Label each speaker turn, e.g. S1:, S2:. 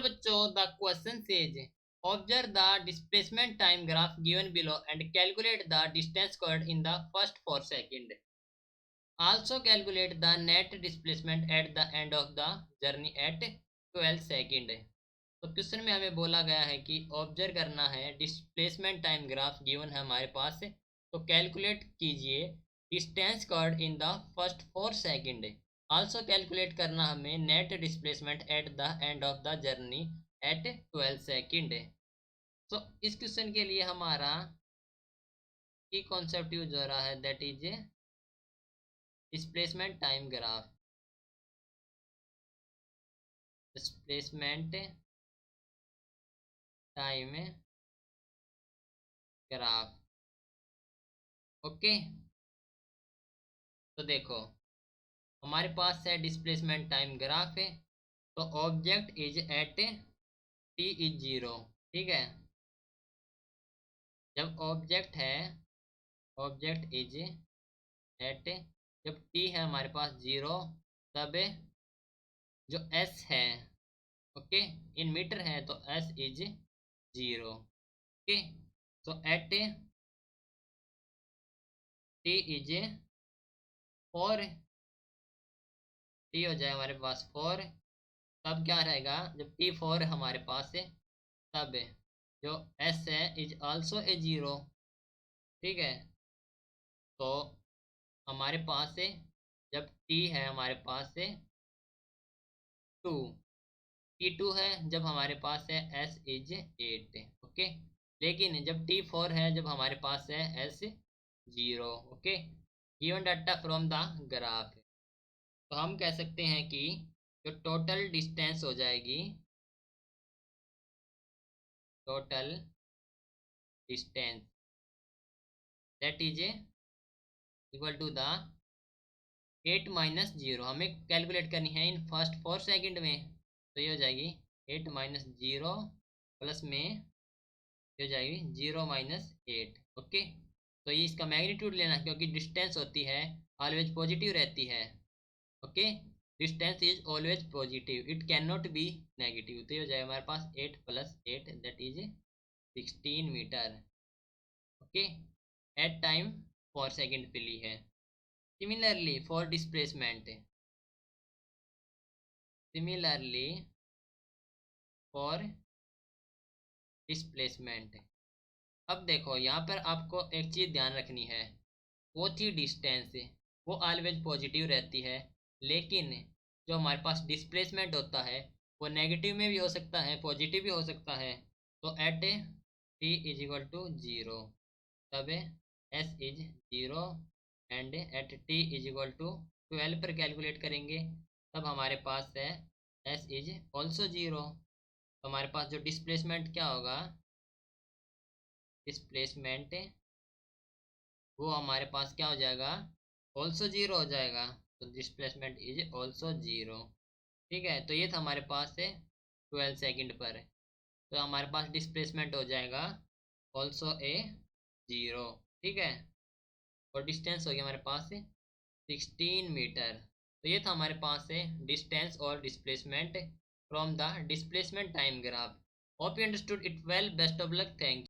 S1: Hello बच्चों, the question says observe the displacement time graph given below and calculate the distance covered in the first 4 second. Also calculate the net displacement at the end of the journey at 12 second. तो question में हमें बोला गया है कि observe करना है, displacement time graph given है हमारे पास, तो कैलकुलेट कीजिए distance covered in the first 4 second. Also calculate करना हमें net displacement at the end of the journey at 12 second. तो इस क्वेश्चन के लिए हमारा की कॉन्सेप्ट यूज हो रहा है, that is displacement time graph. Displacement time graph. Okay, तो देखो हमारे पास है डिस्प्लेसमेंट टाइम ग्राफ है। तो object is eight T is zero. ठीक है, जब ऑब्जेक्ट इज एट, जब टी है हमारे पास जीरो, तब जो एस है, ओके, इन मीटर है तो एस इज जीरो। ओके, तो at T is four, T हो जाए हमारे पास फोर, तब क्या रहेगा, जब टी फोर हमारे पास है तब जो एस है इज आल्सो ए जीरो। ठीक है, तो हमारे पास है, जब टी है हमारे पास है टू, टी टू है जब हमारे पास है एस इज एट। ओके, लेकिन जब टी फोर है जब हमारे पास है S zero. Okay, given data from the graph. तो हम कह सकते हैं कि जो टोटल डिस्टेंस हो जाएगी, total distance that is equal to the 8 minus zero. हमें कैलकुलेट करनी है इन फर्स्ट 4 सेकंड में, तो ये हो जाएगी 8 माइनस जीरो प्लस में ये हो जाएगी 0 माइनस 8। ओके, तो ये इसका मैग्नीट्यूड लेना, क्योंकि डिस्टेंस होती है ऑलवेज पॉजिटिव रहती है। Okay, distance is always positive, it can not be negative. तो ये हो जाएगा हमारे पास 8 plus 8 that is 16 metre. Okay, at time 4 second पे ली है। Similarly for displacement, similarly for displacement. अब देखो यहाँ पर आपको एक चीज़ ध्यान रखनी है, वो थी डिस्टेंस, वो ऑलवेज पॉजिटिव रहती है, लेकिन जो हमारे पास डिस्प्लेसमेंट होता है वो नेगेटिव में भी हो सकता है, पॉजिटिव भी हो सकता है। तो at T is equal to zero, तब S is zero, and at T is equal to 12 पर कैलकुलेट करेंगे, तब हमारे पास है एस इज ऑल्सो जीरो। तो हमारे पास जो डिस्प्लेसमेंट क्या होगा, डिस्प्लेसमेंट वो हमारे पास क्या हो जाएगा, ऑल्सो जीरो हो जाएगा। तो डिस्प्लेसमेंट इज ऑल्सो जीरो। ठीक है, तो ये था हमारे पास है 12 सेकंड पर, तो हमारे पास डिस्प्लेसमेंट हो जाएगा ऑल्सो ए जीरो। ठीक है, और डिस्टेंस हो गया हमारे पास 16 मीटर। तो ये था हमारे पास है डिस्टेंस और displacement from the displacement time graph. Hope you understood it well, best of luck, thank you.